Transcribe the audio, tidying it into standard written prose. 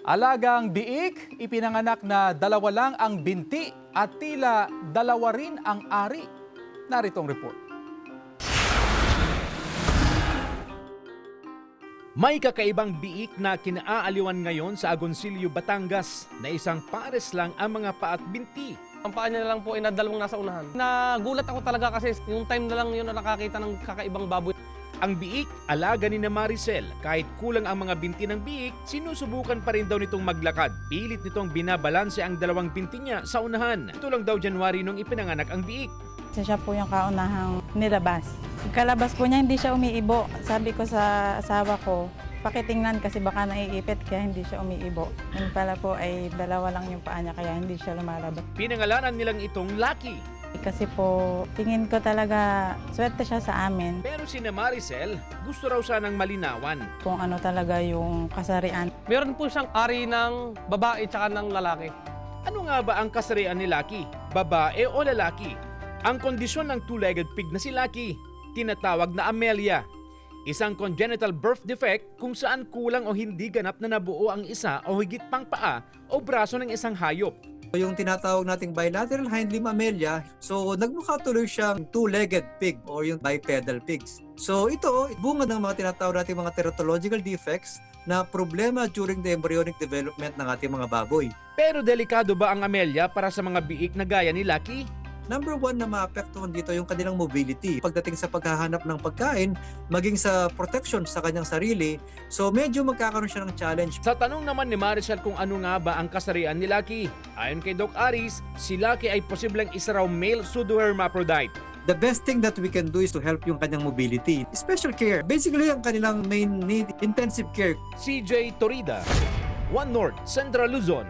Alagang biik, ipinanganak na dalawa lang ang binti at tila dalawa rin ang ari. Narito ang report. May kakaibang biik na kinaaaliwan ngayon sa Agoncillo, Batangas na isang pares lang ang mga paa at binti. Ang paa niya na lang po ay dalawang nasa unahan. Nagulat ako talaga kasi yung time na lang yun na nakakita ng kakaibang baboy. Ang biik, alaga ni na Maricel. Kahit kulang ang mga binti ng biik, sinusubukan pa rin daw nitong maglakad. Pilit nitong binabalanse ang dalawang binti niya sa unahan. Ito lang daw January nung ipinanganak ang biik. Siya po yung kaunahang nilabas. Pagkalabas po niya, hindi siya umiibo. Sabi ko sa asawa ko, pakitingnan kasi baka naiipit kaya hindi siya umiibo. Yun pala po ay dalawa lang yung paa niya kaya hindi siya lumalabas. Pinangalanan nilang itong Lucky. Kasi po, tingin ko talaga swerte siya sa amin Pero si na Maricel, gusto raw sanang malinawan. kung ano talaga yung kasarian. Meron po siyang ari ng babae tsaka ng lalaki. Ano nga ba ang kasarian ni Lucky? Babae o lalaki? Ang kondisyon ng two-legged pig na si Lucky, tinatawag na Amelia. Isang congenital birth defect kung saan kulang o hindi ganap na nabuo ang isa o higit pang paa o braso ng isang hayop. Yung tinatawag nating bilateral hind limb amelia, so nagmukha tuloy siyang two-legged pig or yung bipedal pigs. So ito, bunga ng mga tinatawag nating mga teratological defects na problema during the embryonic development ng ating mga baboy. Pero delikado ba ang Amelia para sa mga biik na gaya ni Lucky? Number one na maapektuhan dito yung kanilang mobility. Pagdating sa paghahanap ng pagkain, maging sa protection sa kanyang sarili, so medyo magkakaroon siya ng challenge. Sa tanong naman ni Maricel kung ano nga ba ang kasarian ni Lucky, ayon kay Doc Aris, si Lucky ay posibleng isa raw male pseudohermaphrodite. The best thing that we can do is to help yung kanyang mobility. Special care. Basically, ang kanilang main need, intensive care. CJ Torida, One North, Central Luzon.